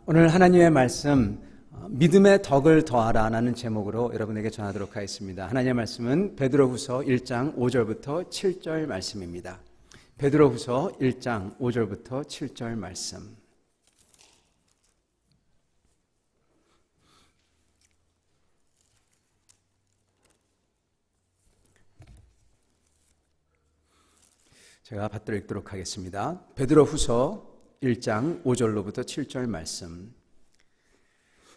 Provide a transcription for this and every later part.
오늘 하나님의 말씀 믿음의 덕을 더하라라는 제목으로 여러분에게 전하도록 하겠습니다. 하나님의 말씀은 베드로후서 1장 5절부터 7절 말씀입니다. 베드로후서 1장 5절부터 7절 말씀. 제가 받들어 읽도록 하겠습니다. 베드로후서 1장 5절로부터 7절 말씀.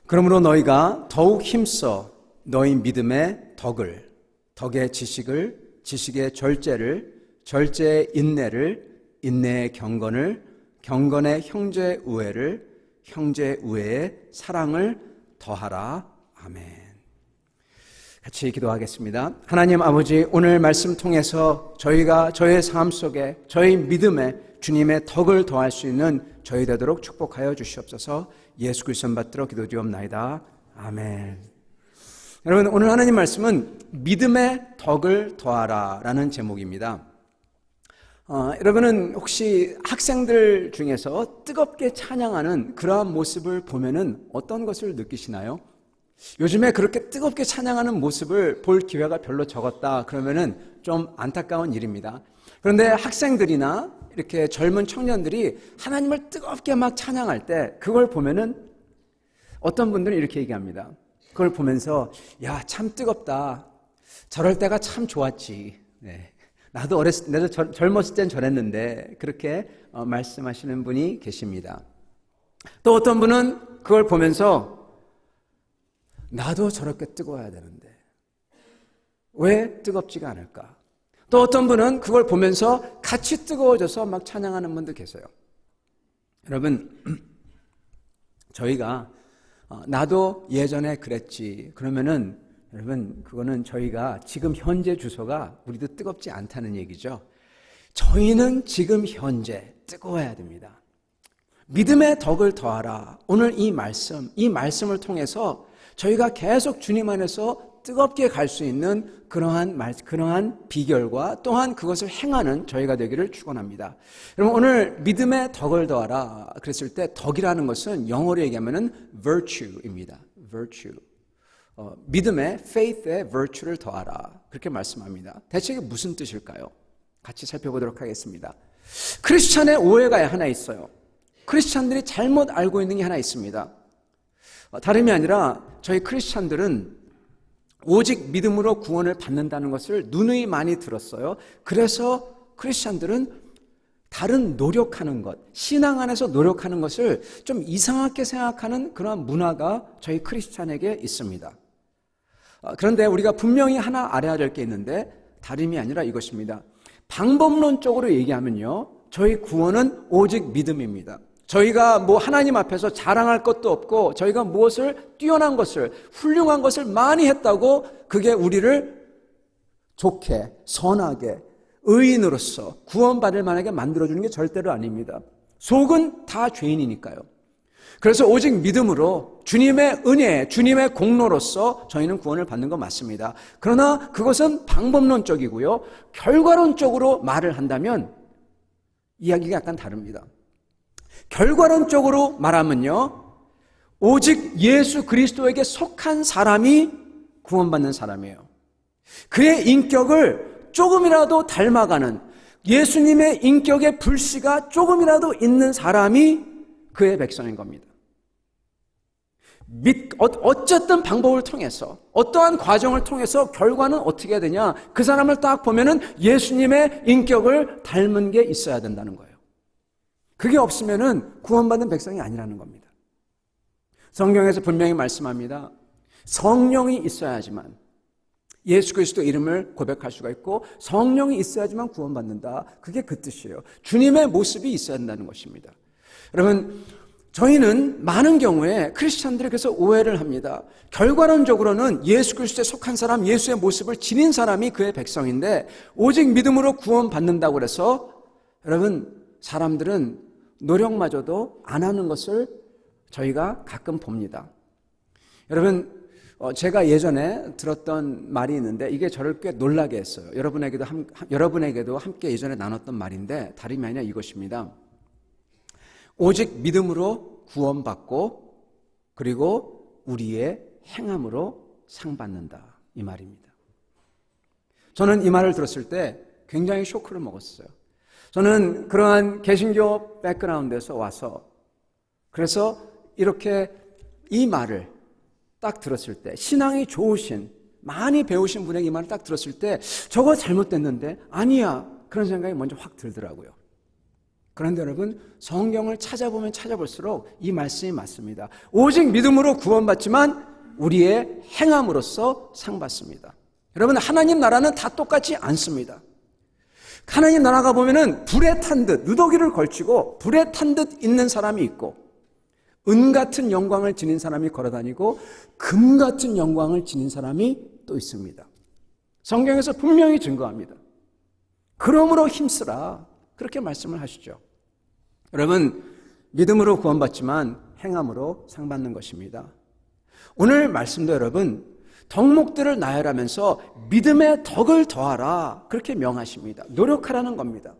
그러므로 너희가 더욱 힘써 너희 믿음의 덕을, 덕의 지식을, 지식의 절제를, 절제의 인내를, 인내의 경건을, 경건의 형제 우애를, 형제 우애의 사랑을 더하라. 아멘. 같이 기도하겠습니다. 하나님 아버지, 오늘 말씀 통해서 저희가 저의 삶 속에 저희 믿음에 주님의 덕을 더할 수 있는 저희 되도록 축복하여 주시옵소서. 예수 그리스도 받들어 기도드리옵나이다. 아멘. 여러분, 오늘 하나님 말씀은 믿음의 덕을 더하라 라는 제목입니다. 여러분은 혹시 학생들 중에서 뜨겁게 찬양하는 그러한 모습을 보면은 어떤 것을 느끼시나요? 요즘에 그렇게 뜨겁게 찬양하는 모습을 볼 기회가 별로 적었다 그러면은 좀 안타까운 일입니다. 그런데 학생들이나 이렇게 젊은 청년들이 하나님을 뜨겁게 막 찬양할 때 그걸 보면은 어떤 분들은 이렇게 얘기합니다. 그걸 보면서 야, 참 뜨겁다. 저럴 때가 참 좋았지. 네. 나도 젊었을 땐 저랬는데 그렇게 말씀하시는 분이 계십니다. 또 어떤 분은 그걸 보면서 나도 저렇게 뜨거워야 되는데 왜 뜨겁지가 않을까? 또 어떤 분은 그걸 보면서 같이 뜨거워져서 막 찬양하는 분도 계세요. 여러분, 저희가 나도 예전에 그랬지 그러면은 여러분, 그거는 저희가 지금 현재 주소가 우리도 뜨겁지 않다는 얘기죠. 저희는 지금 현재 뜨거워야 됩니다. 믿음의 덕을 더하라. 오늘 이 말씀을 통해서 저희가 계속 주님 안에서 뜨겁게 갈 수 있는 그러한 비결과 또한 그것을 행하는 저희가 되기를 축원합니다. 여러분, 오늘 믿음의 덕을 더하라 그랬을 때 덕이라는 것은 영어로 얘기하면은 virtue입니다. virtue. 믿음의 faith의 virtue를 더하라 그렇게 말씀합니다. 대체 이게 무슨 뜻일까요? 같이 살펴보도록 하겠습니다. 크리스찬의 오해가 하나 있어요. 크리스찬들이 잘못 알고 있는 게 하나 있습니다. 다름이 아니라 저희 크리스찬들은 오직 믿음으로 구원을 받는다는 것을 누누이 많이 들었어요. 그래서 크리스찬들은 다른 노력하는 것, 신앙 안에서 노력하는 것을 좀 이상하게 생각하는 그런 문화가 저희 크리스찬에게 있습니다. 그런데 우리가 분명히 하나 알아야 될 게 있는데 다름이 아니라 이것입니다. 방법론적으로 얘기하면요, 저희 구원은 오직 믿음입니다. 저희가 하나님 앞에서 자랑할 것도 없고 저희가 무엇을 뛰어난 것을 훌륭한 것을 많이 했다고 그게 우리를 좋게 선하게 의인으로서 구원받을 만하게 만들어주는 게 절대로 아닙니다. 속은 다 죄인이니까요. 그래서 오직 믿음으로 주님의 은혜, 주님의 공로로서 저희는 구원을 받는 건 맞습니다. 그러나 그것은 방법론적이고요. 결과론적으로 말을 한다면 이야기가 약간 다릅니다. 결과론적으로 말하면요, 오직 예수 그리스도에게 속한 사람이 구원받는 사람이에요. 그의 인격을 조금이라도 닮아가는 예수님의 인격의 불씨가 조금이라도 있는 사람이 그의 백성인 겁니다. 어쨌든 방법을 통해서 어떠한 과정을 통해서 결과는 어떻게 되냐, 그 사람을 딱 보면은 예수님의 인격을 닮은 게 있어야 된다는 거예요. 그게 없으면은 구원받은 백성이 아니라는 겁니다. 성경에서 분명히 말씀합니다. 성령이 있어야지만 예수 그리스도 이름을 고백할 수가 있고 성령이 있어야지만 구원받는다. 그게 그 뜻이에요. 주님의 모습이 있어야 한다는 것입니다. 여러분, 저희는 많은 경우에 크리스찬들이 그래서 오해를 합니다. 결과론적으로는 예수 그리스도에 속한 사람, 예수의 모습을 지닌 사람이 그의 백성인데 오직 믿음으로 구원받는다고 해서 여러분, 사람들은 노력마저도 안 하는 것을 저희가 가끔 봅니다. 여러분, 제가 예전에 들었던 말이 있는데 이게 저를 꽤 놀라게 했어요. 여러분에게도 함께 예전에 나눴던 말인데 다름이 아니라 이것입니다. 오직 믿음으로 구원받고 그리고 우리의 행함으로 상 받는다 이 말입니다. 저는 이 말을 들었을 때 굉장히 쇼크를 먹었어요. 저는 그러한 개신교 백그라운드에서 와서 그래서 이렇게 이 말을 딱 들었을 때 신앙이 좋으신 많이 배우신 분에게 이 말을 딱 들었을 때 저거 잘못됐는데 아니야 그런 생각이 먼저 확 들더라고요. 그런데 여러분 성경을 찾아보면 찾아볼수록 이 말씀이 맞습니다. 오직 믿음으로 구원받지만 우리의 행함으로써 상 받습니다. 여러분 하나님 나라는 다 똑같지 않습니다. 하나님 나라가 보면은 불에 탄 듯 누더기를 걸치고 불에 탄 듯 있는 사람이 있고 은 같은 영광을 지닌 사람이 걸어다니고 금 같은 영광을 지닌 사람이 또 있습니다. 성경에서 분명히 증거합니다. 그러므로 힘쓰라 그렇게 말씀을 하시죠. 여러분 믿음으로 구원받지만 행함으로 상 받는 것입니다. 오늘 말씀도 여러분 덕목들을 나열하면서 믿음의 덕을 더하라 그렇게 명하십니다. 노력하라는 겁니다.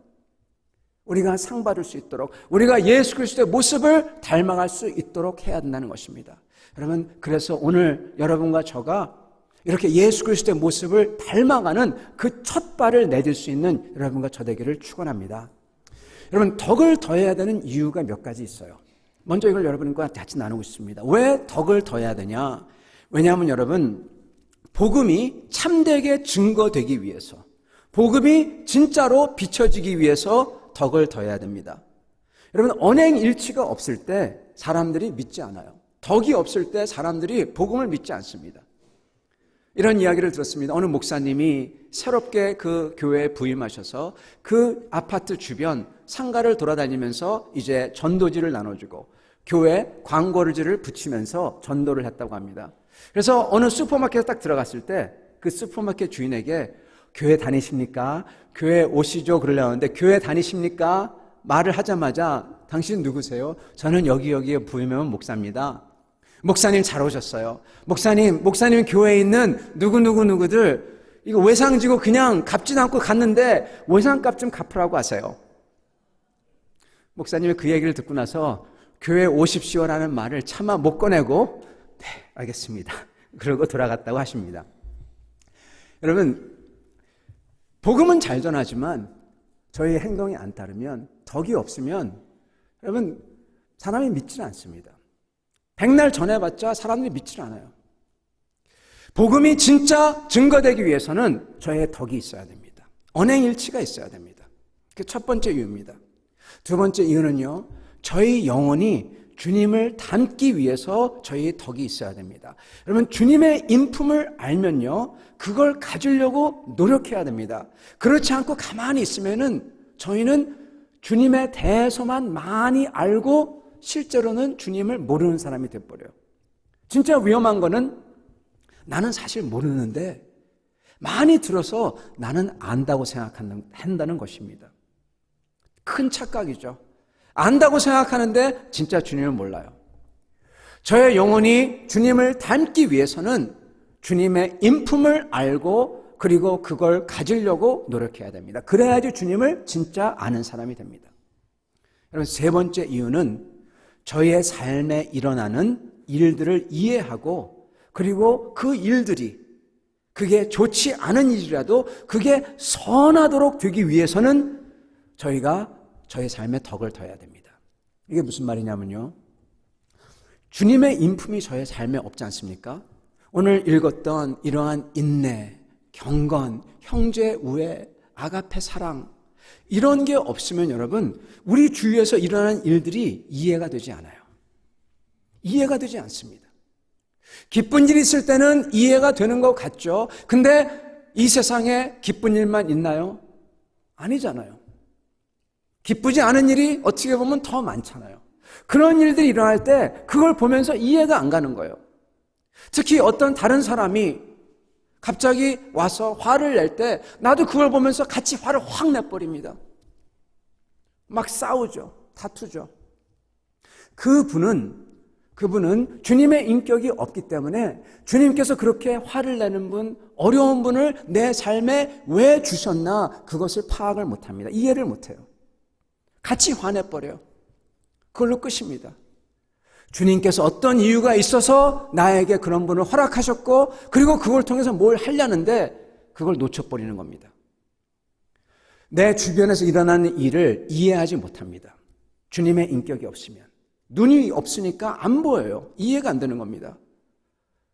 우리가 상 받을 수 있도록 우리가 예수 그리스도의 모습을 닮아갈 수 있도록 해야 한다는 것입니다. 여러분 그래서 오늘 여러분과 저가 이렇게 예수 그리스도의 모습을 닮아가는 그 첫 발을 내딜 수 있는 여러분과 저 되기를 축원합니다. 여러분 덕을 더해야 되는 이유가 몇 가지 있어요. 먼저 이걸 여러분과 같이 나누고 있습니다. 왜 덕을 더해야 되냐? 왜냐하면 여러분 복음이 참되게 증거되기 위해서 복음이 진짜로 비춰지기 위해서 덕을 더해야 됩니다. 여러분 언행일치가 없을 때 사람들이 믿지 않아요. 덕이 없을 때 사람들이 복음을 믿지 않습니다. 이런 이야기를 들었습니다. 어느 목사님이 새롭게 그 교회에 부임하셔서 그 아파트 주변 상가를 돌아다니면서 이제 전도지를 나눠주고 교회 광고지를 붙이면서 전도를 했다고 합니다. 그래서 어느 슈퍼마켓에 딱 들어갔을 때 그 슈퍼마켓 주인에게 교회 다니십니까? 교회 오시죠? 그러려는데 교회 다니십니까? 말을 하자마자 당신 누구세요? 저는 여기에 부임한 목사입니다. 목사님 잘 오셨어요. 목사님 교회에 있는 누구들 이거 외상 지고 그냥 갚지도 않고 갔는데 외상값 좀 갚으라고 하세요. 목사님이 그 얘기를 듣고 나서 교회 오십시오라는 말을 차마 못 꺼내고 네 알겠습니다. 그러고 돌아갔다고 하십니다. 여러분 복음은 잘 전하지만 저희의 행동이 안 따르면 덕이 없으면 여러분 사람이 믿지는 않습니다. 백날 전해봤자 사람들이 믿지를 않아요. 복음이 진짜 증거되기 위해서는 저의 덕이 있어야 됩니다. 언행일치가 있어야 됩니다. 그게 첫 번째 이유입니다. 두 번째 이유는요, 저희 영혼이 주님을 닮기 위해서 저희의 덕이 있어야 됩니다. 여러분 주님의 인품을 알면요 그걸 가지려고 노력해야 됩니다. 그렇지 않고 가만히 있으면은 저희는 주님에 대해서만 많이 알고 실제로는 주님을 모르는 사람이 돼버려요. 진짜 위험한 거는 나는 사실 모르는데 많이 들어서 나는 안다고 생각한다는 것입니다. 큰 착각이죠. 안다고 생각하는데 진짜 주님을 몰라요. 저의 영혼이 주님을 닮기 위해서는 주님의 인품을 알고 그리고 그걸 가지려고 노력해야 됩니다. 그래야지 주님을 진짜 아는 사람이 됩니다. 여러분 세 번째 이유는 저희의 삶에 일어나는 일들을 이해하고 그리고 그 일들이 그게 좋지 않은 일이라도 그게 선하도록 되기 위해서는 저희가 저의 삶에 덕을 더해야 됩니다. 이게 무슨 말이냐면요, 주님의 인품이 저의 삶에 없지 않습니까? 오늘 읽었던 이러한 인내, 경건, 형제 우애, 아가페 사랑 이런 게 없으면 여러분 우리 주위에서 일어나는 일들이 이해가 되지 않아요. 이해가 되지 않습니다. 기쁜 일이 있을 때는 이해가 되는 것 같죠. 근데 이 세상에 기쁜 일만 있나요? 아니잖아요. 기쁘지 않은 일이 어떻게 보면 더 많잖아요. 그런 일들이 일어날 때 그걸 보면서 이해가 안 가는 거예요. 특히 어떤 다른 사람이 갑자기 와서 화를 낼 때 나도 그걸 보면서 같이 화를 확 내버립니다. 막 싸우죠. 다투죠. 그분은 주님의 인격이 없기 때문에 주님께서 그렇게 화를 내는 분, 어려운 분을 내 삶에 왜 주셨나 그것을 파악을 못합니다. 이해를 못해요. 같이 화내버려요. 그걸로 끝입니다. 주님께서 어떤 이유가 있어서 나에게 그런 분을 허락하셨고 그리고 그걸 통해서 뭘 하려는데 그걸 놓쳐버리는 겁니다. 내 주변에서 일어나는 일을 이해하지 못합니다. 주님의 인격이 없으면. 눈이 없으니까 안 보여요. 이해가 안 되는 겁니다.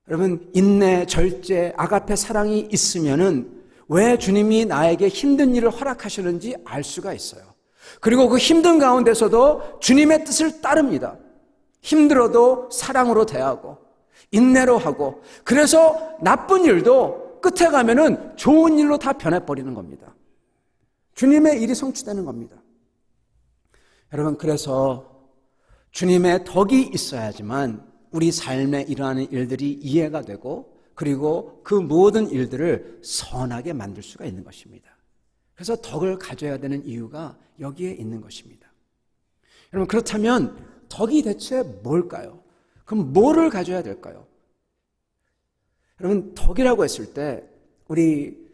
여러분, 인내, 절제, 아가페 사랑이 있으면은 왜 주님이 나에게 힘든 일을 허락하시는지 알 수가 있어요. 그리고 그 힘든 가운데서도 주님의 뜻을 따릅니다. 힘들어도 사랑으로 대하고 인내로 하고 그래서 나쁜 일도 끝에 가면은 좋은 일로 다 변해버리는 겁니다. 주님의 일이 성취되는 겁니다. 여러분, 그래서 주님의 덕이 있어야지만 우리 삶에 일어나는 일들이 이해가 되고 그리고 그 모든 일들을 선하게 만들 수가 있는 것입니다. 그래서 덕을 가져야 되는 이유가 여기에 있는 것입니다. 여러분, 그렇다면 덕이 대체 뭘까요? 그럼 뭐를 가져야 될까요? 여러분, 덕이라고 했을 때 우리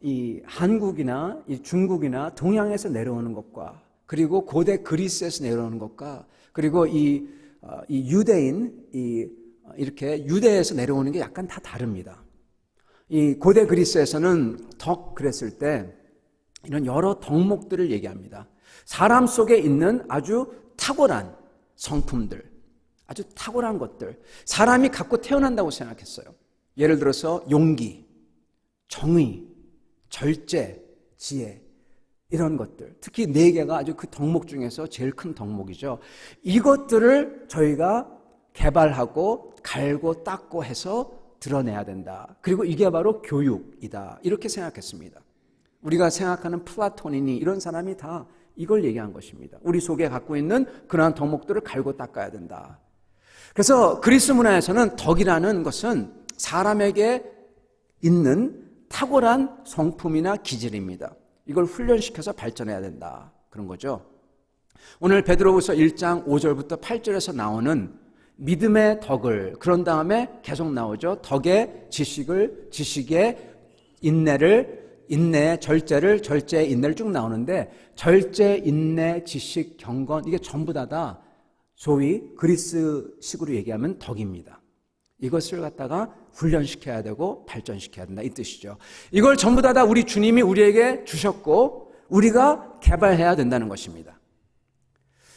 이 한국이나 이 중국이나 동양에서 내려오는 것과 그리고 고대 그리스에서 내려오는 것과 그리고 이 유대인 이렇게 유대에서 내려오는 게 약간 다 다릅니다. 이 고대 그리스에서는 덕 그랬을 때 이런 여러 덕목들을 얘기합니다. 사람 속에 있는 아주 탁월한 성품들, 아주 탁월한 것들, 사람이 갖고 태어난다고 생각했어요. 예를 들어서 용기, 정의, 절제, 지혜 이런 것들, 특히 4개가 아주 그 덕목 중에서 제일 큰 덕목이죠. 이것들을 저희가 개발하고 갈고 닦고 해서 드러내야 된다. 그리고 이게 바로 교육이다. 이렇게 생각했습니다. 우리가 생각하는 플라톤이니 이런 사람이 다 이걸 얘기한 것입니다. 우리 속에 갖고 있는 그러한 덕목들을 갈고 닦아야 된다. 그래서 그리스 문화에서는 덕이라는 것은 사람에게 있는 탁월한 성품이나 기질입니다. 이걸 훈련시켜서 발전해야 된다. 그런 거죠. 오늘 베드로후서 1장 5절부터 8절에서 나오는 믿음의 덕을, 그런 다음에 계속 나오죠. 덕의 지식을, 지식의 인내를, 인내의 절제를, 절제의 인내를 쭉 나오는데 절제, 인내, 지식, 경건 이게 전부 다 소위 그리스식으로 얘기하면 덕입니다. 이것을 갖다가 훈련시켜야 되고 발전시켜야 된다 이 뜻이죠. 이걸 전부 다 우리 주님이 우리에게 주셨고 우리가 개발해야 된다는 것입니다.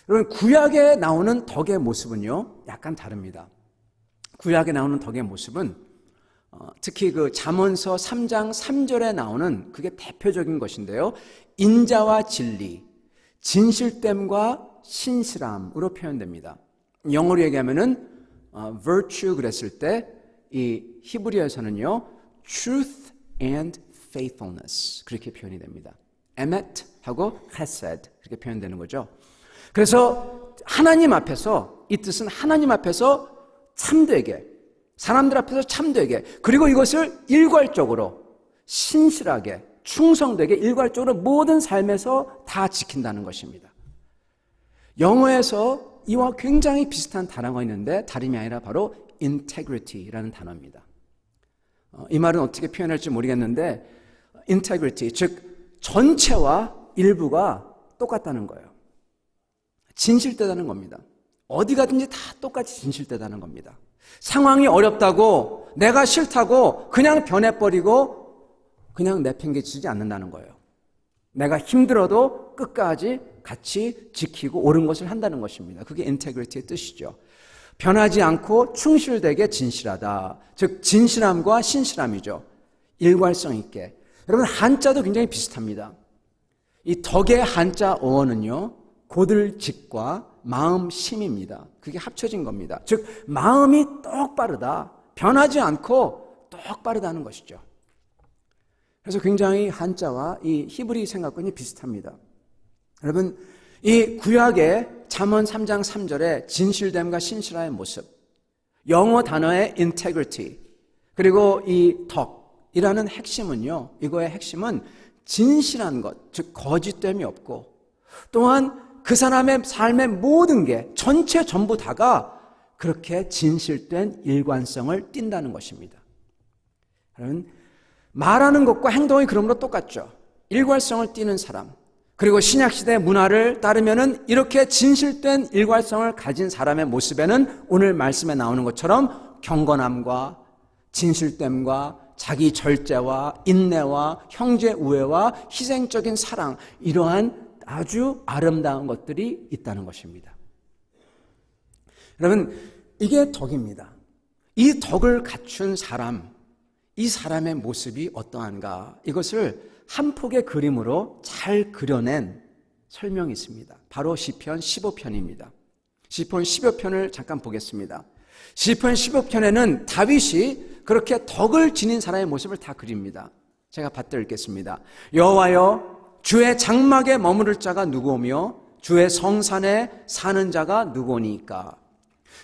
여러분, 구약에 나오는 덕의 모습은요 약간 다릅니다. 구약에 나오는 덕의 모습은 특히 그 잠언서 3장 3절에 나오는 그게 대표적인 것인데요. 인자와 진리, 진실됨과 신실함으로 표현됩니다. 영어로 얘기하면은 virtue 그랬을 때 이 히브리어에서는요 truth and faithfulness 그렇게 표현이 됩니다. emet하고 chesed 그렇게 표현되는 거죠. 그래서 하나님 앞에서 이 뜻은 하나님 앞에서 참되게 사람들 앞에서 참되게 그리고 이것을 일괄적으로 신실하게 충성되게 일괄적으로 모든 삶에서 다 지킨다는 것입니다. 영어에서 이와 굉장히 비슷한 단어가 있는데 다름이 아니라 바로 integrity라는 단어입니다. 이 말은 어떻게 표현할지 모르겠는데 integrity, 즉 전체와 일부가 똑같다는 거예요. 진실되다는 겁니다. 어디 가든지 다 똑같이 진실되다는 겁니다. 상황이 어렵다고 내가 싫다고 그냥 변해버리고 그냥 내팽개치지 않는다는 거예요. 내가 힘들어도 끝까지 같이 지키고 옳은 것을 한다는 것입니다. 그게 인테그리티의 뜻이죠. 변하지 않고 충실되게 진실하다. 즉 진실함과 신실함이죠. 일괄성 있게. 여러분 한자도 굉장히 비슷합니다. 이 덕의 한자 어원은요. 고들직과 마음심입니다. 그게 합쳐진 겁니다. 즉 마음이 똑바르다. 변하지 않고 똑바르다는 것이죠. 그래서 굉장히 한자와 이 히브리 생각권이 비슷합니다. 여러분 이 구약의 잠언 3장 3절의 진실됨과 신실함의 모습, 영어 단어의 integrity, 그리고 이 덕이라는 핵심은요, 이거의 핵심은 진실한 것, 즉 거짓됨이 없고 또한 그 사람의 삶의 모든 게 전체 전부 다가 그렇게 진실된 일관성을 띈다는 것입니다. 여러분 말하는 것과 행동이 그러므로 똑같죠. 일관성을 띠는 사람, 그리고 신약시대 문화를 따르면은 이렇게 진실된 일관성을 가진 사람의 모습에는 오늘 말씀에 나오는 것처럼 경건함과 진실됨과 자기 절제와 인내와 형제 우애와 희생적인 사랑, 이러한 아주 아름다운 것들이 있다는 것입니다. 여러분, 이게 덕입니다. 이 덕을 갖춘 사람, 이 사람의 모습이 어떠한가, 이것을 한 폭의 그림으로 잘 그려낸 설명이 있습니다. 바로 시편 15편입니다. 시편 15편을 잠깐 보겠습니다. 시편 15편에는 다윗이 그렇게 덕을 지닌 사람의 모습을 다 그립니다. 제가 받들어 읽겠습니다. 여호와여, 주의 장막에 머무를 자가 누구오며 주의 성산에 사는 자가 누구오니까.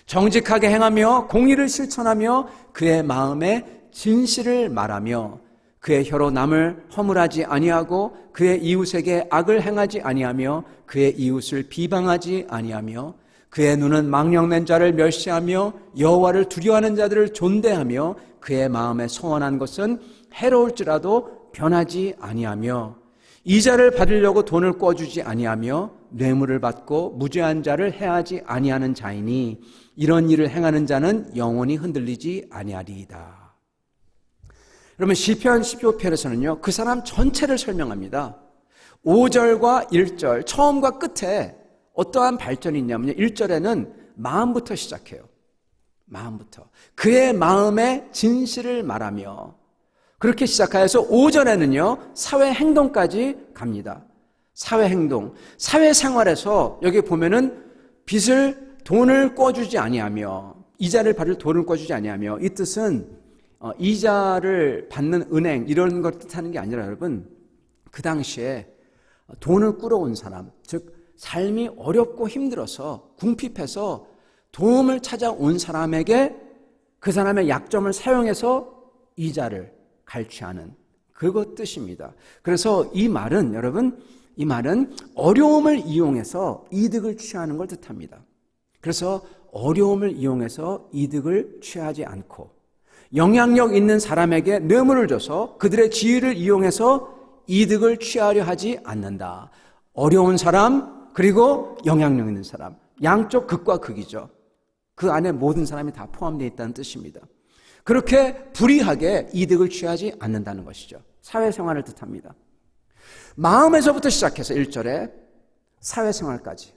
정직하게 행하며 공의를 실천하며 그의 마음에 진실을 말하며 그의 혀로 남을 허물하지 아니하고 그의 이웃에게 악을 행하지 아니하며 그의 이웃을 비방하지 아니하며 그의 눈은 망령된 자를 멸시하며 여호와를 두려워하는 자들을 존대하며 그의 마음에 소원한 것은 해로울지라도 변하지 아니하며 이자를 받으려고 돈을 꿔주지 아니하며 뇌물을 받고 무죄한 자를 해하지 아니하는 자이니 이런 일을 행하는 자는 영원히 흔들리지 아니하리이다. 여러분, 시편 15편에서는요 그 사람 전체를 설명합니다. 5절과 1절 처음과 끝에 어떠한 발전이 있냐면요, 1절에는 마음부터 시작해요. 마음부터 그의 마음의 진실을 말하며, 그렇게 시작하여서 5절에는요 사회 행동까지 갑니다. 사회 행동, 사회 생활에서 여기 보면은 빚을 돈을 꿔주지 아니하며 이자를 받을 돈을 꿔주지 아니하며, 이 뜻은 이자를 받는 은행 이런 걸 뜻하는 게 아니라 여러분, 그 당시에 돈을 꾸러온 사람, 즉 삶이 어렵고 힘들어서 궁핍해서 도움을 찾아온 사람에게 그 사람의 약점을 사용해서 이자를 갈취하는 그것 뜻입니다. 그래서 이 말은 여러분, 이 말은 어려움을 이용해서 이득을 취하는 걸 뜻합니다. 그래서 어려움을 이용해서 이득을 취하지 않고 영향력 있는 사람에게 뇌물을 줘서 그들의 지위를 이용해서 이득을 취하려 하지 않는다. 어려운 사람 그리고 영향력 있는 사람, 양쪽 극과 극이죠. 그 안에 모든 사람이 다 포함되어 있다는 뜻입니다. 그렇게 불이하게 이득을 취하지 않는다는 것이죠. 사회생활을 뜻합니다. 마음에서부터 시작해서 1절에 사회생활까지,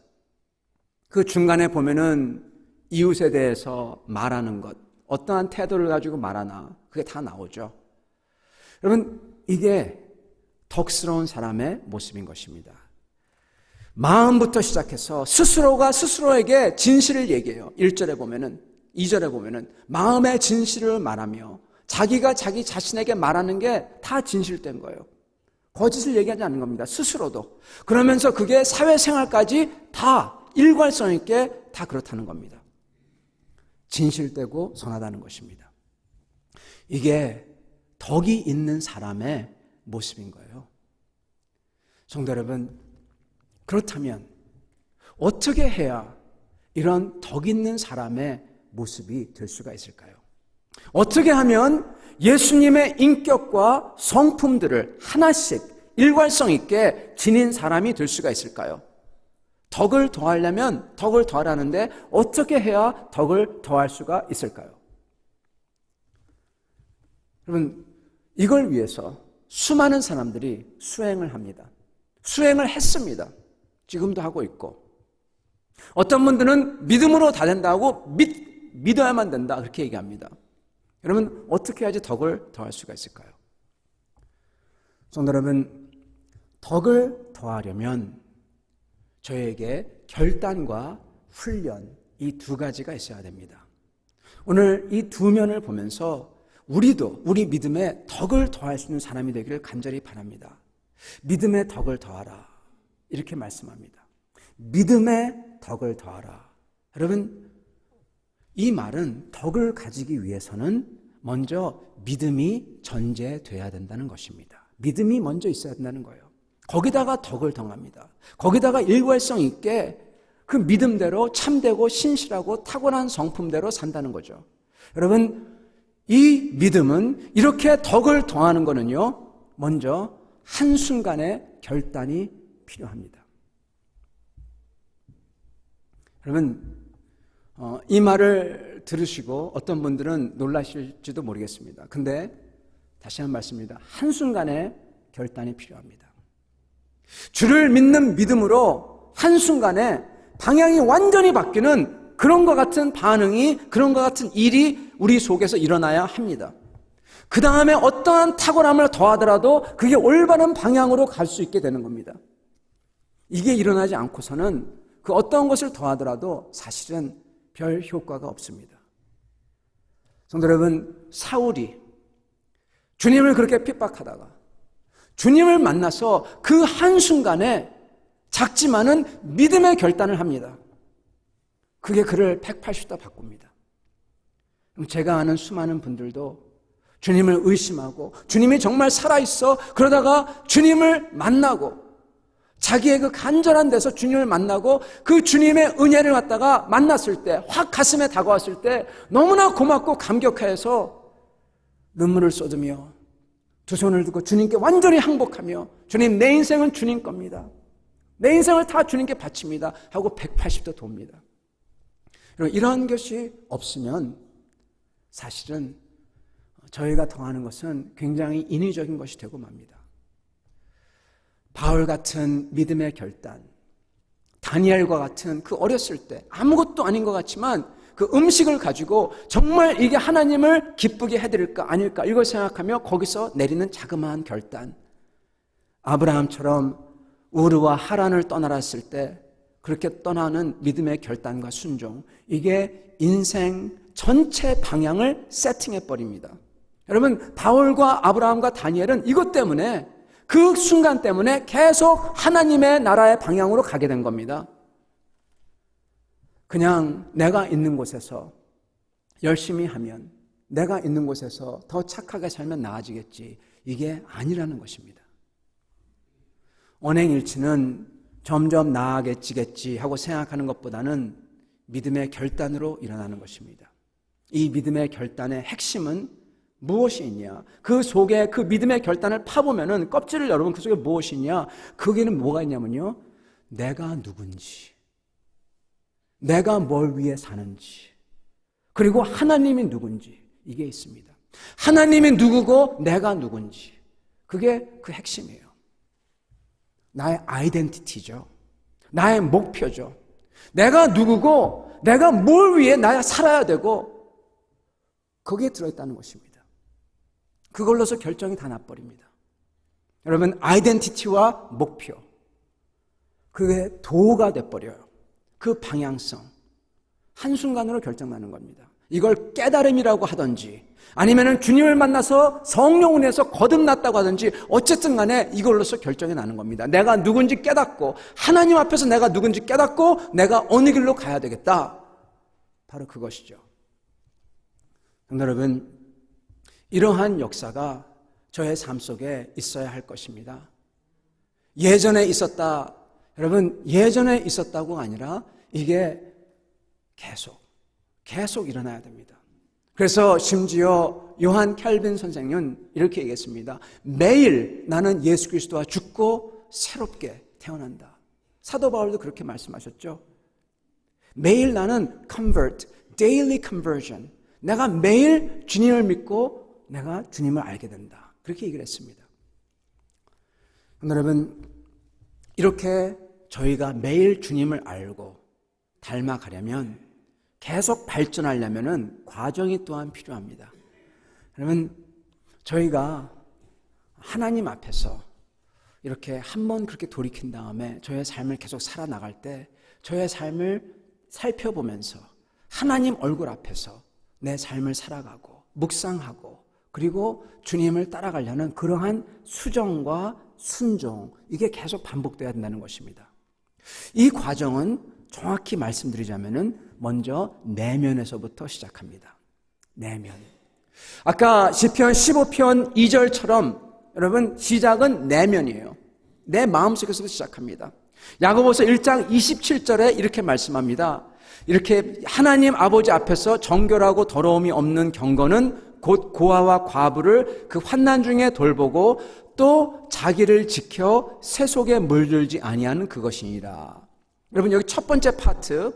그 중간에 보면은 이웃에 대해서 말하는 것, 어떠한 태도를 가지고 말하나, 그게 다 나오죠. 여러분, 이게 덕스러운 사람의 모습인 것입니다. 마음부터 시작해서 스스로가 스스로에게 진실을 얘기해요. 1절에 보면은, 2절에 보면은 마음의 진실을 말하며, 자기가 자기 자신에게 말하는 게 다 진실된 거예요. 거짓을 얘기하지 않는 겁니다. 스스로도. 그러면서 그게 사회생활까지 다 일관성 있게 다 그렇다는 겁니다. 진실되고 선하다는 것입니다. 이게 덕이 있는 사람의 모습인 거예요. 성도 여러분, 그렇다면 어떻게 해야 이런 덕 있는 사람의 모습이 될 수가 있을까요? 어떻게 하면 예수님의 인격과 성품들을 하나씩 일관성 있게 지닌 사람이 될 수가 있을까요? 덕을 더하려면 덕을 더하라는데 어떻게 해야 덕을 더할 수가 있을까요? 여러분, 이걸 위해서 수많은 사람들이 수행을 합니다. 수행을 했습니다. 지금도 하고 있고, 어떤 분들은 믿음으로 다 된다고 믿어야만 된다 그렇게 얘기합니다. 여러분, 어떻게 해야지 덕을 더할 수가 있을까요? 성도 여러분, 덕을 더하려면 저에게 결단과 훈련, 이 두 가지가 있어야 됩니다. 오늘 이 두 면을 보면서 우리도 우리 믿음에 덕을 더할 수 있는 사람이 되기를 간절히 바랍니다. 믿음의 덕을 더하라, 이렇게 말씀합니다. 믿음의 덕을 더하라. 여러분, 이 말은 덕을 가지기 위해서는 먼저 믿음이 전제돼야 된다는 것입니다. 믿음이 먼저 있어야 된다는 거예요. 거기다가 덕을 더합니다. 거기다가 일관성 있게 그 믿음대로 참되고 신실하고 타고난 성품대로 산다는 거죠. 여러분, 이 믿음은 이렇게 덕을 더하는 거는요, 먼저 한순간의 결단이 필요합니다. 여러분, 이 말을 들으시고 어떤 분들은 놀라실지도 모르겠습니다. 근데 다시 한 말씀입니다. 한순간의 결단이 필요합니다. 주를 믿는 믿음으로 한순간에 방향이 완전히 바뀌는 그런 것 같은 반응이, 그런 것 같은 일이 우리 속에서 일어나야 합니다. 그 다음에 어떠한 탁월함을 더하더라도 그게 올바른 방향으로 갈 수 있게 되는 겁니다. 이게 일어나지 않고서는 그 어떤 것을 더하더라도 사실은 별 효과가 없습니다. 성도 여러분, 사울이 주님을 그렇게 핍박하다가 주님을 만나서 그 한순간에 작지만은 믿음의 결단을 합니다. 그게 그를 180도 바꿉니다. 제가 아는 수많은 분들도 주님을 의심하고 주님이 정말 살아있어 그러다가 주님을 만나고 자기의 그 간절한 데서 주님을 만나고 그 주님의 은혜를 갖다가 만났을 때, 확 가슴에 다가왔을 때 너무나 고맙고 감격해서 눈물을 쏟으며 두 손을 들고 주님께 완전히 항복하며 주님, 내 인생은 주님 겁니다. 내 인생을 다 주님께 바칩니다 하고 180도 돕니다. 이러한 것이 없으면 사실은 저희가 더하는 것은 굉장히 인위적인 것이 되고 맙니다. 바울 같은 믿음의 결단, 다니엘과 같은 그 어렸을 때 아무것도 아닌 것 같지만 그 음식을 가지고 정말 이게 하나님을 기쁘게 해드릴까 아닐까 이걸 생각하며 거기서 내리는 자그마한 결단, 아브라함처럼 우르와 하란을 떠나라 했을 때 그렇게 떠나는 믿음의 결단과 순종, 이게 인생 전체 방향을 세팅해버립니다. 여러분, 바울과 아브라함과 다니엘은 이것 때문에, 그 순간 때문에 계속 하나님의 나라의 방향으로 가게 된 겁니다. 그냥 내가 있는 곳에서 열심히 하면, 내가 있는 곳에서 더 착하게 살면 나아지겠지, 이게 아니라는 것입니다. 언행일치는 점점 나아지겠지 하고 생각하는 것보다는 믿음의 결단으로 일어나는 것입니다. 이 믿음의 결단의 핵심은 무엇이 있냐? 그 속에 그 믿음의 결단을 파보면은 껍질을 열어보면 그 속에 무엇이 있냐? 거기에는 뭐가 있냐면요, 내가 누군지, 내가 뭘 위해 사는지, 그리고 하나님이 누군지, 이게 있습니다. 하나님이 누구고 내가 누군지, 그게 그 핵심이에요. 나의 아이덴티티죠. 나의 목표죠. 내가 누구고 내가 뭘 위해 나야 살아야 되고, 거기에 들어있다는 것입니다. 그걸로서 결정이 다 나버립니다. 여러분, 아이덴티티와 목표, 그게 도가 돼버려요. 그 방향성, 한순간으로 결정나는 겁니다. 이걸 깨달음이라고 하든지 아니면 주님을 만나서 성령 은혜에서 거듭났다고 하든지 어쨌든 간에 이걸로서 결정이 나는 겁니다. 내가 누군지 깨닫고, 하나님 앞에서 내가 누군지 깨닫고 내가 어느 길로 가야 되겠다, 바로 그것이죠. 여러분, 이러한 역사가 저의 삶 속에 있어야 할 것입니다. 예전에 있었다, 여러분, 예전에 있었다고가 아니라 이게 계속 일어나야 됩니다. 그래서 심지어 요한 캘빈 선생은 이렇게 얘기했습니다. 매일 나는 예수 그리스도와 죽고 새롭게 태어난다. 사도 바울도 그렇게 말씀하셨죠. 매일 나는 convert, daily conversion, 내가 매일 주님을 믿고 내가 주님을 알게 된다, 그렇게 얘기를 했습니다. 여러분, 이렇게 저희가 매일 주님을 알고 닮아가려면, 계속 발전하려면 과정이 또한 필요합니다. 여러분, 저희가 하나님 앞에서 이렇게 한번 그렇게 돌이킨 다음에 저의 삶을 계속 살아나갈 때 저의 삶을 살펴보면서 하나님 얼굴 앞에서 내 삶을 살아가고 묵상하고 그리고 주님을 따라가려는 그러한 수정과 순종, 이게 계속 반복돼야 된다는 것입니다. 이 과정은 정확히 말씀드리자면은 먼저 내면에서부터 시작합니다. 내면. 아까 시편 15편 2절처럼 여러분, 시작은 내면이에요. 내 마음속에서 시작합니다. 야고보서 1장 27절에 이렇게 말씀합니다. 이렇게 하나님 아버지 앞에서 정결하고 더러움이 없는 경건은 곧 고아와 과부를 그 환난 중에 돌보고 또 자기를 지켜 세속에 물들지 아니하는 그것이니라. 여러분, 여기 첫 번째 파트,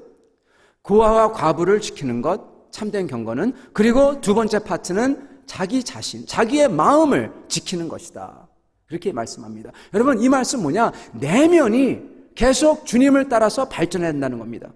고아와 과부를 지키는 것, 참된 경건은. 그리고 두 번째 파트는 자기 자신, 자기의 마음을 지키는 것이다. 그렇게 말씀합니다. 여러분, 이 말씀 뭐냐? 내면이 계속 주님을 따라서 발전해야 된다는 겁니다.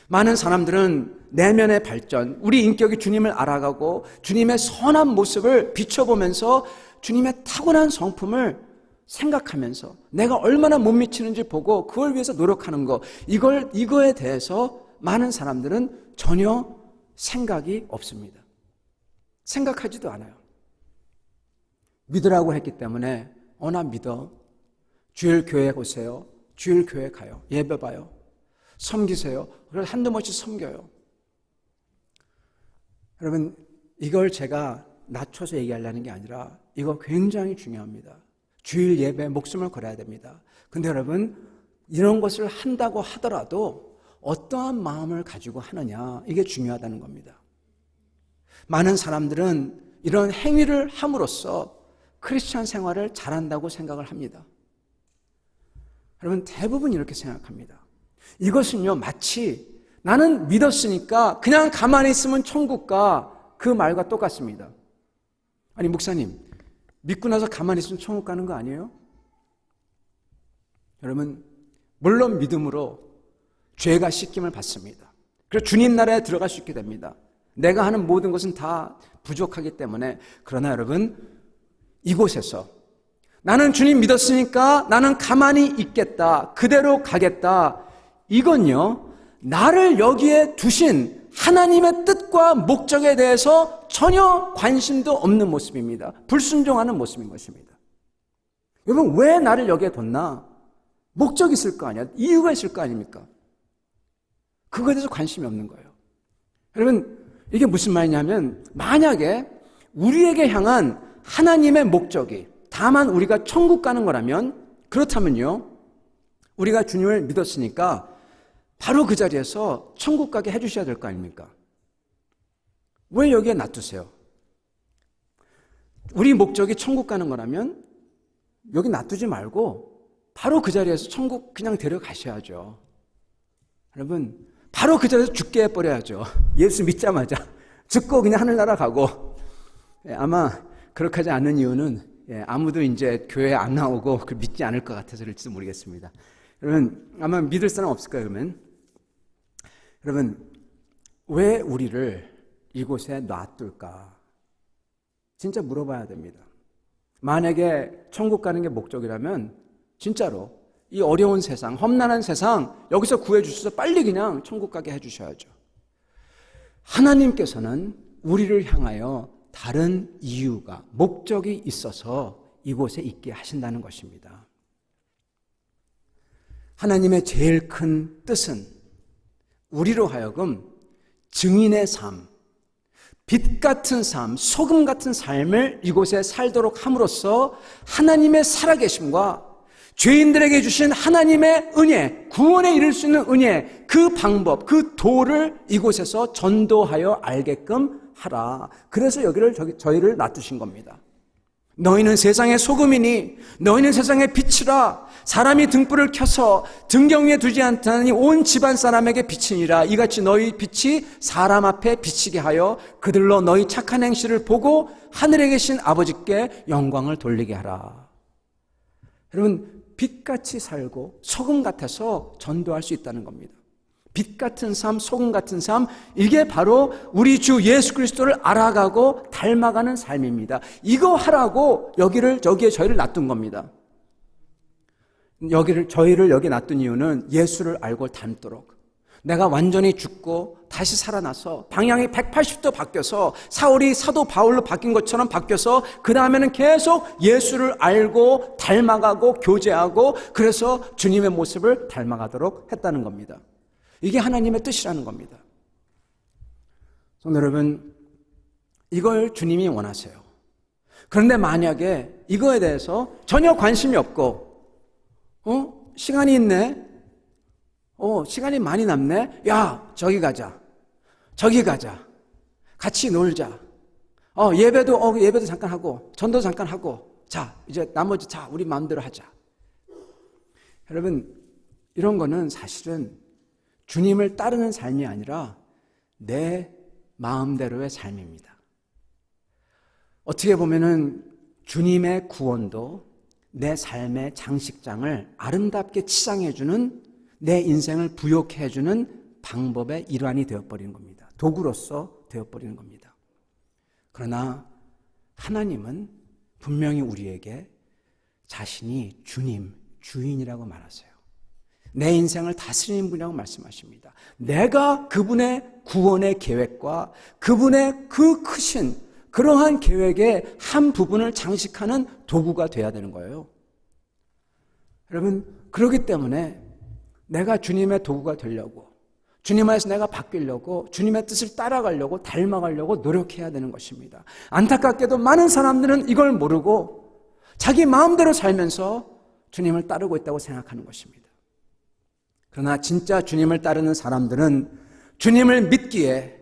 많은 사람들은 내면의 발전, 우리 인격이 주님을 알아가고 주님의 선한 모습을 비춰보면서 주님의 타고난 성품을 생각하면서 내가 얼마나 못 미치는지 보고 그걸 위해서 노력하는 거, 이거에 대해서 많은 사람들은 전혀 생각이 없습니다. 생각하지도 않아요. 믿으라고 했기 때문에 나 믿어. 주일 교회 오세요. 주일 교회 가요. 예배 봐요. 섬기세요. 그래서 한두 번씩 섬겨요. 여러분, 이걸 제가 낮춰서 얘기하려는 게 아니라 이거 굉장히 중요합니다. 주일 예배에 목숨을 걸어야 됩니다. 근데 여러분, 이런 것을 한다고 하더라도 어떠한 마음을 가지고 하느냐, 이게 중요하다는 겁니다. 많은 사람들은 이런 행위를 함으로써 크리스찬 생활을 잘한다고 생각을 합니다. 여러분, 대부분 이렇게 생각합니다. 이것은요, 마치 나는 믿었으니까 그냥 가만히 있으면 천국 가, 그 말과 똑같습니다. 아니, 목사님, 믿고 나서 가만히 있으면 천국 가는 거 아니에요? 여러분, 물론 믿음으로 죄가 씻김을 받습니다. 그래서 주님 나라에 들어갈 수 있게 됩니다. 내가 하는 모든 것은 다 부족하기 때문에. 그러나 여러분, 이곳에서 나는 주님 믿었으니까 나는 가만히 있겠다, 그대로 가겠다, 이건요, 나를 여기에 두신 하나님의 뜻과 목적에 대해서 전혀 관심도 없는 모습입니다. 불순종하는 모습인 것입니다. 여러분, 왜 나를 여기에 뒀나? 목적이 있을 거 아니야? 이유가 있을 거 아닙니까? 그거에 대해서 관심이 없는 거예요. 여러분, 이게 무슨 말이냐면, 만약에 우리에게 향한 하나님의 목적이 다만 우리가 천국 가는 거라면, 그렇다면요, 우리가 주님을 믿었으니까 바로 그 자리에서 천국 가게 해주셔야 될 거 아닙니까? 왜 여기에 놔두세요? 우리 목적이 천국 가는 거라면 여기 놔두지 말고 바로 그 자리에서 천국 그냥 데려가셔야죠. 여러분, 바로 그 자리에서 죽게 해버려야죠. 예수 믿자마자 죽고 그냥 하늘나라 가고. 아마 그렇게 하지 않는 이유는 아무도 이제 교회에 안 나오고 그걸 믿지 않을 것 같아서 그럴지도 모르겠습니다. 여러분, 아마 믿을 사람 없을 거예요, 그러면. 여러분, 왜 우리를 이곳에 놔둘까? 진짜 물어봐야 됩니다. 만약에 천국 가는 게 목적이라면 진짜로 이 어려운 세상, 험난한 세상 여기서 구해주셔서 빨리 그냥 천국 가게 해주셔야죠. 하나님께서는 우리를 향하여 다른 이유가, 목적이 있어서 이곳에 있게 하신다는 것입니다. 하나님의 제일 큰 뜻은 우리로 하여금 증인의 삶, 빛 같은 삶, 소금 같은 삶을 이곳에 살도록 함으로써 하나님의 살아계심과 죄인들에게 주신 하나님의 은혜, 구원에 이를 수 있는 은혜, 그 방법, 그 도를 이곳에서 전도하여 알게끔 하라. 그래서 여기를 저희를 놔두신 겁니다. 너희는 세상의 소금이니 너희는 세상의 빛이라. 사람이 등불을 켜서 등경 위에 두지 않다니 온 집안 사람에게 비치니라. 이같이 너희 빛이 사람 앞에 비치게 하여 그들로 너희 착한 행실을 보고 하늘에 계신 아버지께 영광을 돌리게 하라. 여러분, 빛같이 살고 소금 같아서 전도할 수 있다는 겁니다. 빛 같은 삶, 소금 같은 삶, 이게 바로 우리 주 예수 그리스도를 알아가고 닮아가는 삶입니다. 이거 하라고 여기에 저희를 놔둔 겁니다. 저희를 여기 놔둔 이유는 예수를 알고 닮도록, 내가 완전히 죽고 다시 살아나서 방향이 180도 바뀌어서 사울이 사도 바울로 바뀐 것처럼 바뀌어서 그 다음에는 계속 예수를 알고 닮아가고 교제하고, 그래서 주님의 모습을 닮아가도록 했다는 겁니다. 이게 하나님의 뜻이라는 겁니다. 성도 여러분, 이걸 주님이 원하세요. 그런데 만약에 이거에 대해서 전혀 관심이 없고, 시간이 있네, 시간이 많이 남네, 야, 저기 가자, 같이 놀자, 예배도 잠깐 하고, 전도 잠깐 하고, 자, 이제 나머지 우리 마음대로 하자. 여러분, 이런 거는 사실은 주님을 따르는 삶이 아니라 내 마음대로의 삶입니다. 어떻게 보면은 주님의 구원도 내 삶의 장식장을 아름답게 치장해주는, 내 인생을 부욕해 해주는 방법의 일환이 되어버리는 겁니다. 도구로서 되어버리는 겁니다. 그러나 하나님은 분명히 우리에게 자신이 주님, 주인이라고 말하세요. 내 인생을 다스리는 분이라고 말씀하십니다. 내가 그분의 구원의 계획과 그분의 그 크신 그러한 계획의 한 부분을 장식하는 도구가 돼야 되는 거예요. 여러분, 그렇기 때문에 내가 주님의 도구가 되려고, 주님 안에서 내가 바뀌려고, 주님의 뜻을 따라가려고, 닮아가려고 노력해야 되는 것입니다. 안타깝게도 많은 사람들은 이걸 모르고 자기 마음대로 살면서 주님을 따르고 있다고 생각하는 것입니다. 그러나 진짜 주님을 따르는 사람들은 주님을 믿기에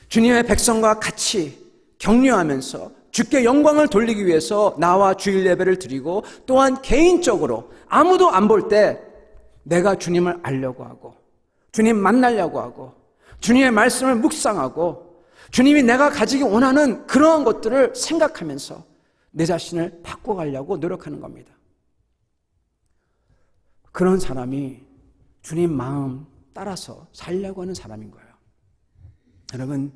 주님의 백성과 같이 격려하면서 주께 영광을 돌리기 위해서 나와 주일 예배를 드리고, 또한 개인적으로 아무도 안 볼 때 내가 주님을 알려고 하고, 주님 만나려고 하고, 주님의 말씀을 묵상하고, 주님이 내가 가지기 원하는 그러한 것들을 생각하면서 내 자신을 바꿔가려고 노력하는 겁니다. 그런 사람이 주님 마음 따라서 살려고 하는 사람인 거예요. 여러분,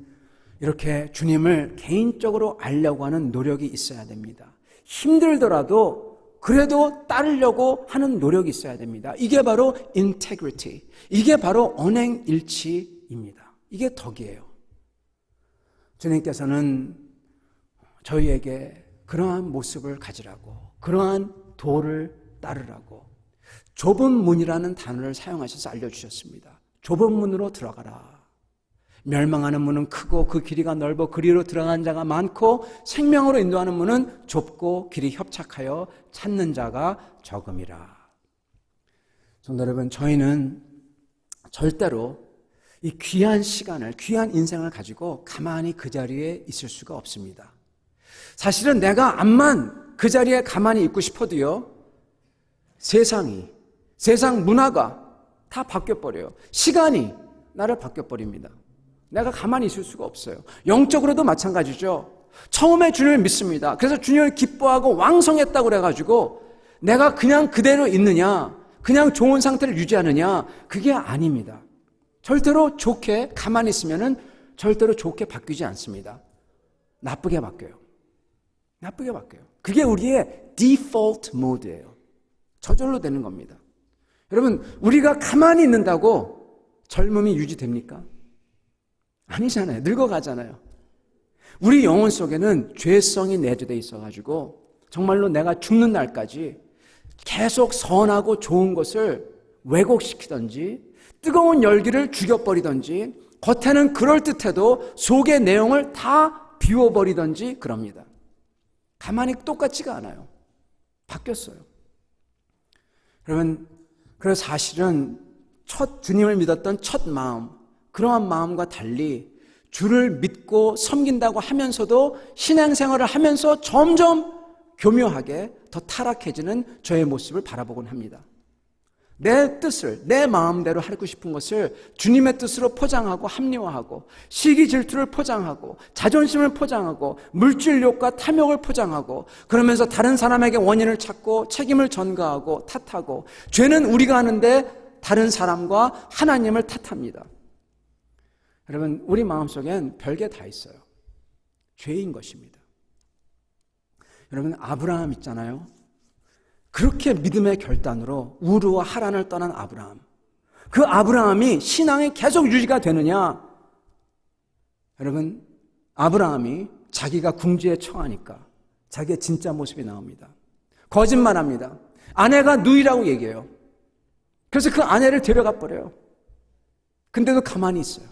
이렇게 주님을 개인적으로 알려고 하는 노력이 있어야 됩니다. 힘들더라도 그래도 따르려고 하는 노력이 있어야 됩니다. 이게 바로 integrity, 이게 바로 언행일치입니다. 이게 덕이에요. 주님께서는 저희에게 그러한 모습을 가지라고, 그러한 도를 따르라고 좁은 문이라는 단어를 사용하셔서 알려주셨습니다. 좁은 문으로 들어가라. 멸망하는 문은 크고 그 길이가 넓어 그리로 들어가는 자가 많고, 생명으로 인도하는 문은 좁고 길이 협착하여 찾는 자가 적음이라. 성도 여러분, 저희는 절대로 이 귀한 시간을, 귀한 인생을 가지고 가만히 그 자리에 있을 수가 없습니다. 사실은 내가 암만 그 자리에 가만히 있고 싶어도요, 세상 문화가 다 바뀌어버려요. 시간이 나를 바뀌어버립니다. 내가 가만히 있을 수가 없어요. 영적으로도 마찬가지죠. 처음에 주님을 믿습니다. 그래서 주님을 기뻐하고 왕성했다고 그래가지고 내가 그냥 그대로 있느냐, 그냥 좋은 상태를 유지하느냐, 그게 아닙니다. 절대로 좋게 가만히 있으면은 절대로 좋게 바뀌지 않습니다. 나쁘게 바뀌어요. 나쁘게 바뀌어요. 그게 우리의 디폴트 모드예요. 저절로 되는 겁니다. 여러분, 우리가 가만히 있는다고 젊음이 유지됩니까? 아니잖아요. 늙어가잖아요. 우리 영혼 속에는 죄성이 내재되어 있어가지고 정말로 내가 죽는 날까지 계속 선하고 좋은 것을 왜곡시키든지, 뜨거운 열기를 죽여버리든지, 겉에는 그럴듯해도 속의 내용을 다 비워버리든지 그럽니다. 가만히 똑같지가 않아요. 바뀌었어요. 여러분, 그래서 사실은 주님을 믿었던 첫 마음, 그러한 마음과 달리 주를 믿고 섬긴다고 하면서도 신앙생활을 하면서 점점 교묘하게 더 타락해지는 저의 모습을 바라보곤 합니다. 내 뜻을, 내 마음대로 하고 싶은 것을 주님의 뜻으로 포장하고 합리화하고, 시기 질투를 포장하고, 자존심을 포장하고, 물질욕과 탐욕을 포장하고, 그러면서 다른 사람에게 원인을 찾고 책임을 전가하고 탓하고, 죄는 우리가 하는데 다른 사람과 하나님을 탓합니다. 여러분, 우리 마음속엔 별게 다 있어요. 죄인 것입니다. 여러분, 아브라함 있잖아요. 그렇게 믿음의 결단으로 우르와 하란을 떠난 아브라함. 그 아브라함이 신앙이 계속 유지가 되느냐? 여러분, 아브라함이 자기가 궁지에 처하니까 자기의 진짜 모습이 나옵니다. 거짓말합니다. 아내가 누이라고 얘기해요. 그래서 그 아내를 데려가 버려요. 근데도 가만히 있어요.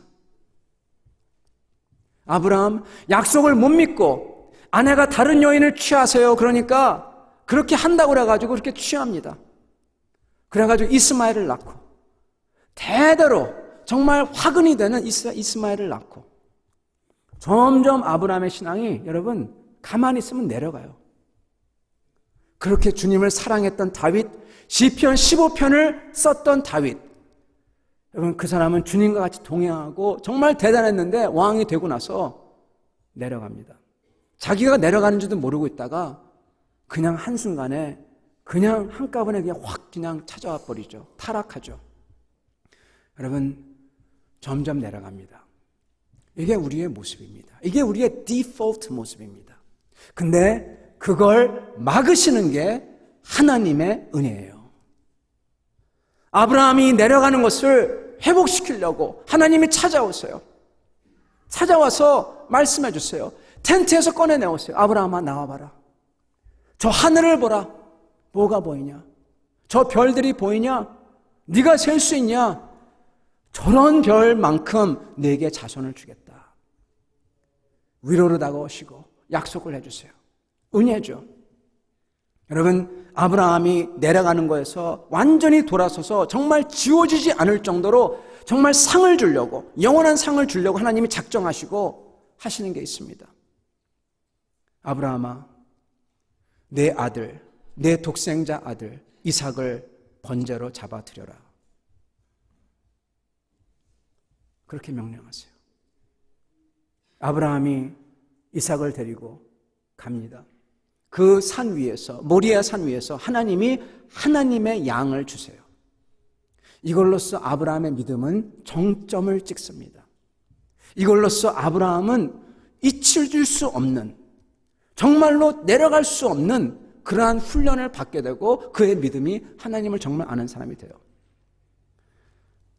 아브라함, 약속을 못 믿고 아내가 다른 여인을 취하세요. 그러니까 그렇게 한다고 그래가지고 그렇게 취합니다. 그래가지고 이스마엘을 낳고, 대대로 정말 화근이 되는 이스마엘을 낳고, 점점 아브라함의 신앙이 여러분 가만히 있으면 내려가요. 그렇게 주님을 사랑했던 다윗, 시편 15편을 썼던 다윗. 여러분, 그 사람은 주님과 같이 동행하고 정말 대단했는데 왕이 되고 나서 내려갑니다. 자기가 내려가는지도 모르고 있다가 그냥 한순간에 그냥 한꺼번에 그냥 확 그냥 찾아와 버리죠. 타락하죠. 여러분, 점점 내려갑니다. 이게 우리의 모습입니다. 이게 우리의 디폴트 모습입니다. 근데 그걸 막으시는 게 하나님의 은혜예요. 아브라함이 내려가는 것을 회복시키려고 하나님이 찾아오세요. 찾아와서 말씀해 주세요. 텐트에서 꺼내내오세요. 아브라함아, 나와봐라. 저 하늘을 보라. 뭐가 보이냐? 저 별들이 보이냐? 네가 셀 수 있냐? 저런 별만큼 내게 자손을 주겠다. 위로로 다가오시고 약속을 해주세요. 은혜죠. 여러분, 아브라함이 내려가는 거에서 완전히 돌아서서 정말 지워지지 않을 정도로 정말 상을 주려고, 영원한 상을 주려고 하나님이 작정하시고 하시는 게 있습니다. 아브라함아, 내 아들, 내 독생자 아들 이삭을 번제로 잡아드려라. 그렇게 명령하세요. 아브라함이 이삭을 데리고 갑니다. 그 산 위에서, 모리아 산 위에서 하나님이 하나님의 양을 주세요. 이걸로써 아브라함의 믿음은 정점을 찍습니다. 이걸로써 아브라함은 잊혀질 수 없는, 정말로 내려갈 수 없는 그러한 훈련을 받게 되고 그의 믿음이 하나님을 정말 아는 사람이 돼요.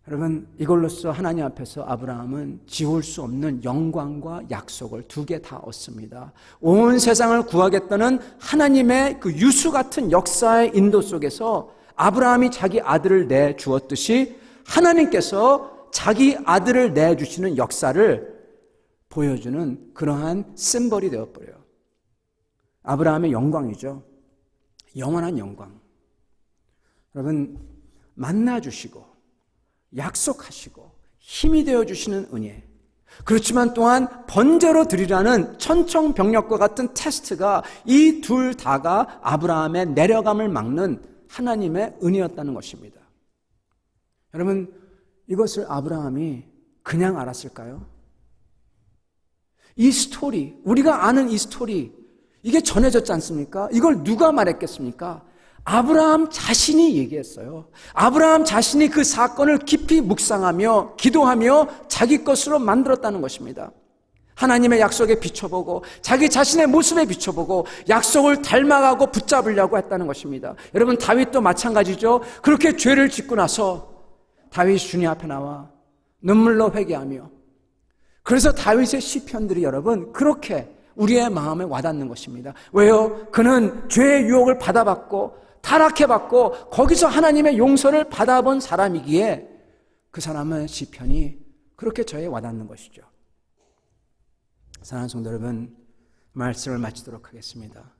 여러분, 이걸로써 하나님 앞에서 아브라함은 지울 수 없는 영광과 약속을 두 개 다 얻습니다. 온 세상을 구하겠다는 하나님의 그 유수 같은 역사의 인도 속에서 아브라함이 자기 아들을 내주었듯이 하나님께서 자기 아들을 내주시는 역사를 보여주는 그러한 심벌이 되어버려요. 아브라함의 영광이죠. 영원한 영광. 여러분, 만나주시고 약속하시고 힘이 되어주시는 은혜. 그렇지만 또한 번제로 드리라는 천청병력과 같은 테스트가 이 둘 다가 아브라함의 내려감을 막는 하나님의 은혜였다는 것입니다. 여러분, 이것을 아브라함이 그냥 알았을까요? 이 스토리, 우리가 아는 이 스토리, 이게 전해졌지 않습니까? 이걸 누가 말했겠습니까? 아브라함 자신이 얘기했어요. 아브라함 자신이 그 사건을 깊이 묵상하며 기도하며 자기 것으로 만들었다는 것입니다. 하나님의 약속에 비춰보고 자기 자신의 모습에 비춰보고 약속을 닮아가고 붙잡으려고 했다는 것입니다. 여러분, 다윗도 마찬가지죠. 그렇게 죄를 짓고 나서 다윗이 주님 앞에 나와 눈물로 회개하며, 그래서 다윗의 시편들이 여러분 그렇게 우리의 마음에 와닿는 것입니다. 왜요? 그는 죄의 유혹을 받아봤고 타락해봤고 거기서 하나님의 용서를 받아본 사람이기에 그 사람의 시편이 그렇게 저에 와닿는 것이죠. 사랑하는 성도 여러분, 말씀을 마치도록 하겠습니다.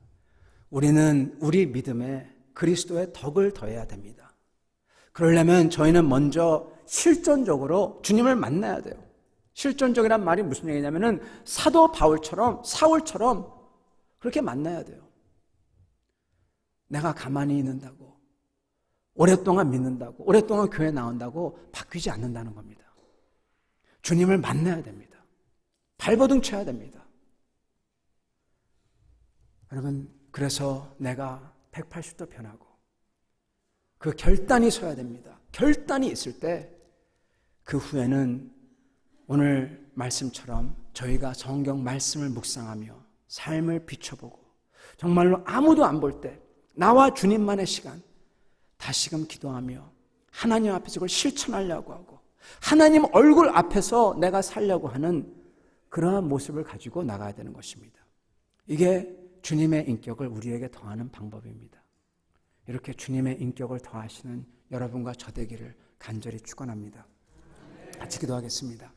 우리는 우리 믿음에 그리스도의 덕을 더해야 됩니다. 그러려면 저희는 먼저 실존적으로 주님을 만나야 돼요. 실존적이란 말이 무슨 얘기냐면은 사도 바울처럼, 사울처럼 그렇게 만나야 돼요. 내가 가만히 있는다고, 오랫동안 믿는다고, 오랫동안 교회 나온다고 바뀌지 않는다는 겁니다. 주님을 만나야 됩니다. 발버둥 쳐야 됩니다. 여러분, 그래서 내가 180도 변하고 그 결단이 서야 됩니다. 결단이 있을 때 그 후에는 오늘 말씀처럼 저희가 성경 말씀을 묵상하며 삶을 비춰보고 정말로 아무도 안 볼 때 나와 주님만의 시간 다시금 기도하며 하나님 앞에서 그걸 실천하려고 하고 하나님 얼굴 앞에서 내가 살려고 하는 그러한 모습을 가지고 나가야 되는 것입니다. 이게 주님의 인격을 우리에게 더하는 방법입니다. 이렇게 주님의 인격을 더하시는 여러분과 저 되기를 간절히 축원합니다. 같이 기도하겠습니다.